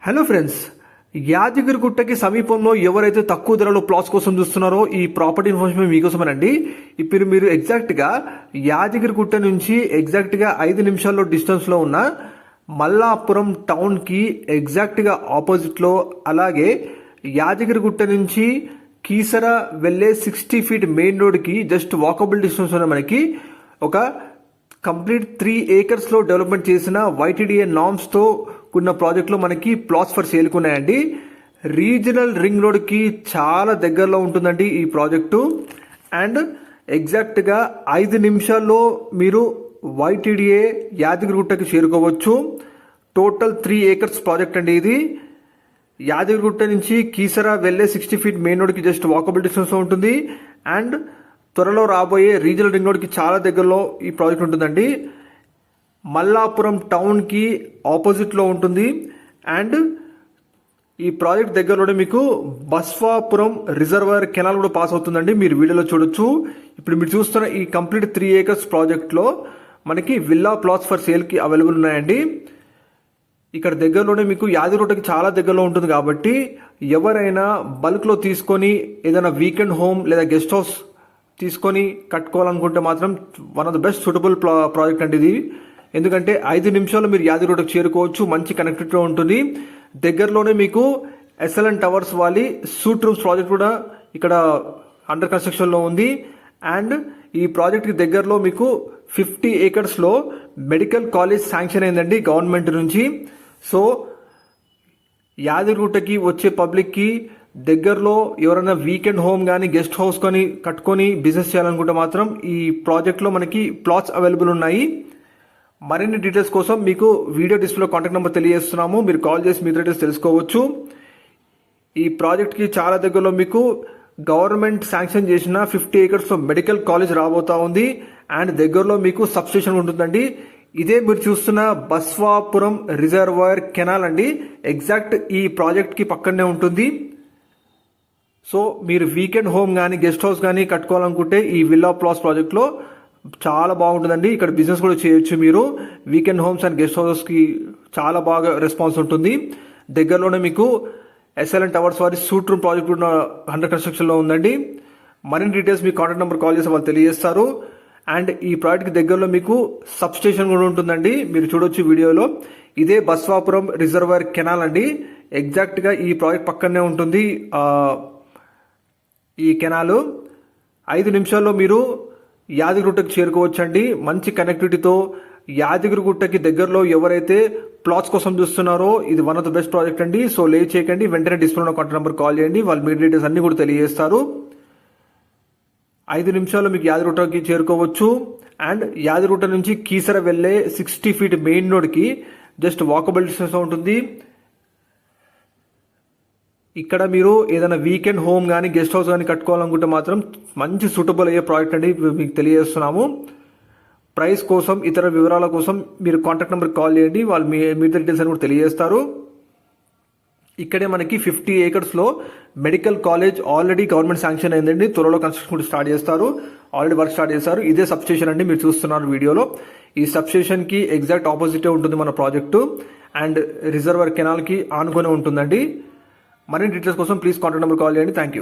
Hello friends, యాదగిరిగుట్టకి సమీపంలో ఎవరైతే తక్కువ ధరలో ప్లాట్స్ కోసం చూస్తున్నారో ఈ ప్రాపర్టీ ఇన్ఫర్మేషన్ మీకోసమేనండి. ఇప్పుడు మీరు ఎగ్జాక్ట్గా యాదగిరిగుట్ట నుంచి ఎగ్జాక్ట్గా 5 నిమిషాల్లో డిస్టెన్స్లో ఉన్న మల్లాపురం టౌన్కి ఎగ్జాక్ట్గా ఆపోజిట్లో, అలాగే యాదగిరిగుట్ట నుంచి కీసర వెళ్ళే 60 ఫీట్ మెయిన్ రోడ్కి జస్ట్ వాకబుల్ డిస్టెన్స్ ఉన్న మనకి ఒక కంప్లీట్ 3 ఏకర్స్లో డెవలప్మెంట్ చేసిన YTDA నామ్స్తో కూడిన ప్రాజెక్ట్లో మనకి ప్లాట్స్ ఫర్ సేల్కి ఉన్నాయండి. రీజనల్ రింగ్ రోడ్కి చాలా దగ్గరలో ఉంటుందండి ఈ ప్రాజెక్టు. అండ్ ఎగ్జాక్ట్గా 5 నిమిషాల్లో మీరు YTDA యాదగిరిగుట్టకి చేరుకోవచ్చు. టోటల్ 3 ఏకర్స్ ప్రాజెక్ట్ అండి ఇది. యాదగిరిగుట్ట నుంచి కీసర వెళ్ళే 60 ఫీట్ మెయిన్ రోడ్కి జస్ట్ వాకబుల్ డిస్టెన్స్లో ఉంటుంది. అండ్ త్వరలో రాబోయే రీజనల్ రింగ్ రోడ్కి చాలా దగ్గరలో ఈ ప్రాజెక్ట్ ఉంటుందండి. మల్లాపురం టౌన్కి ఆపోజిట్లో ఉంటుంది. అండ్ ఈ ప్రాజెక్ట్ దగ్గరలోనే మీకు బస్వాపురం రిజర్వాయర్ కెనాల్ కూడా పాస్ అవుతుందండి, మీరు వీడియోలో చూడొచ్చు. ఇప్పుడు మీరు చూస్తున్న ఈ కంప్లీట్ 3 ఏకర్స్ ప్రాజెక్ట్లో మనకి విల్లా ప్లాట్స్ ఫర్ సేల్కి అవైలబుల్ ఉన్నాయండి. ఇక్కడ దగ్గరలోనే మీకు యాదగిరిగుట్టకి చాలా దగ్గరలో ఉంటుంది కాబట్టి ఎవరైనా బల్క్లో తీసుకొని ఏదైనా వీకెండ్ హోమ్ లేదా గెస్ట్ హౌస్ తీసుకొని కట్టుకోవాలనుకుంటే మాత్రం one of the best suitable project అండి ఇది. ఎందుకంటే 5 నిమిషాలు మీరు యాదగిరిగుట్టకు చేరుకోవచ్చు, మంచి కనెక్టివిటీ ఉంటుంది. దగ్గరలోనే మీకు SLN టవర్స్ వాలి సూట్ రూమ్స్ ప్రాజెక్ట్ కూడా ఇక్కడ అండర్ కన్స్ట్రక్షన్లో ఉంది. అండ్ ఈ ప్రాజెక్ట్కి దగ్గరలో మీకు 50 ఏకర్స్లో మెడికల్ కాలేజ్ శాంక్షన్ అయిందండి గవర్నమెంట్ నుంచి. సో యాదగిరిగుట్టకి వచ్చే పబ్లిక్కి దగ్గరలో ఎవరైనా వీకెండ్ హోమ్ కానీ గెస్ట్ హౌస్ కానీ కట్టుకొని బిజినెస్ చేయాలనుకుంటే మాత్రం ఈ ప్రాజెక్ట్లో మనకి ప్లాట్స్ అవైలబుల్ ఉన్నాయి. మరిన్ని డీటెయిల్స్ కోసం మీకు వీడియో డిస్ప్లేలో కాంటాక్ట్ నెంబర్ తెలియజేస్తున్నాము, మీరు కాల్ చేసి మీ డీటెయిల్స్ తెలుసుకోవచ్చు. ఈ ప్రాజెక్ట్కి చాలా దగ్గరలో మీకు గవర్నమెంట్ శాంక్షన్ చేసిన 50 ఏకర్స్లో మెడికల్ కాలేజ్ రాబోతా ఉంది. అండ్ దగ్గరలో మీకు సబ్స్టేషన్ ఉంటుందండి. ఇదే మీరు చూస్తున్న బస్వాపురం రిజర్వాయర్ కెనాల్ అండి, ఎగ్జాక్ట్ ఈ ప్రాజెక్ట్కి పక్కనే ఉంటుంది. సో మీరు వీకెండ్ హోమ్ కానీ గెస్ట్ హౌస్ కానీ కట్టుకోవాలనుకుంటే ఈ విల్లా ప్లాట్స్ ప్రాజెక్ట్లో చాలా బాగుంటుందండి. ఇక్కడ బిజినెస్ కూడా చేయొచ్చు మీరు. వీకెండ్ హోమ్స్ అండ్ గెస్ట్ హౌసెస్కి చాలా బాగా రెస్పాన్స్ ఉంటుంది. దగ్గరలోనే మీకు SLN టవర్స్ వారి సూట్ రూమ్ ప్రాజెక్ట్ కూడా అండర్ కన్స్ట్రక్షన్లో ఉందండి. మరిన్ని డీటెయిల్స్ మీ కాంటాక్ట్ నెంబర్ కాల్ చేసి వాళ్ళు తెలియజేస్తారు. అండ్ ఈ ప్రాజెక్ట్కి దగ్గరలో మీకు సబ్ స్టేషన్ కూడా ఉంటుందండి, మీరు చూడొచ్చు వీడియోలో. ఇదే బస్వాపురం రిజర్వాయర్ కెనాల్ అండి, ఎగ్జాక్ట్గా ఈ ప్రాజెక్ట్ పక్కనే ఉంటుంది. ఈ కెనాలు 5 నిమిషాల్లో మీరు యాదగిరిగుట్టకి చేరుకోవచ్చండి, మంచి కనెక్టివిటీతో. యాదగిరిగుట్టకి దగ్గరలో ఎవరైతే ప్లాట్స్ కోసం చూస్తున్నారో ఇది one of the best project అండి. సో లేట్ చేయకండి, వెంటనే డిస్ప్లేలో కాంటాక్ట్ నెంబర్ కాల్ చేయండి, వాళ్ళు మీ డీటెయిల్స్ అన్ని కూడా తెలియజేస్తారు. 5 నిమిషాల్లో మీకు యాదగిరిగుట్టకి చేరుకోవచ్చు. అండ్ యాదగిరిగుట్ట నుంచి కీసర వెళ్ళే 60 ఫీట్ మెయిన్ రోడ్కి జస్ట్ వాకబుల్ డిస్టెన్స్ ఉంటుంది. ఇక్కడ మీరు ఏదైనా వీకెండ్ హోమ్ కానీ గెస్ట్ హౌస్ కానీ కట్టుకోవాలనుకుంటే మాత్రం మంచి సూటబుల్ అయ్యే ప్రాజెక్ట్ అండి మీకు తెలియజేస్తున్నాము. ప్రైస్ కోసం ఇతర వివరాల కోసం మీరు కాంటాక్ట్ నెంబర్కి కాల్ చేయండి, వాళ్ళు మీ డీటెయిల్స్ అని కూడా తెలియజేస్తారు. ఇక్కడే మనకి 50 ఏకర్స్లో medical college already government sanction అయిందండి, త్వరలో కన్స్ట్రక్షన్ కూడా స్టార్ట్ చేస్తారు, ఆల్రెడీ వర్క్ స్టార్ట్ చేస్తారు. ఇదే సబ్స్టేషన్ అండి, మీరు చూస్తున్నారు వీడియోలో. ఈ సబ్స్టేషన్కి ఎగ్జాక్ట్ ఆపోజిటే ఉంటుంది మన ప్రాజెక్టు. అండ్ రిజర్వర్ కెనాల్కి ఆనుకొని ఉంటుందండి. మరిన్ని డీటెయిల్స్ కోసం ప్లీజ్ కాంటాక్ట్ నెంబర్ కాల్ చేయండి. Thank you.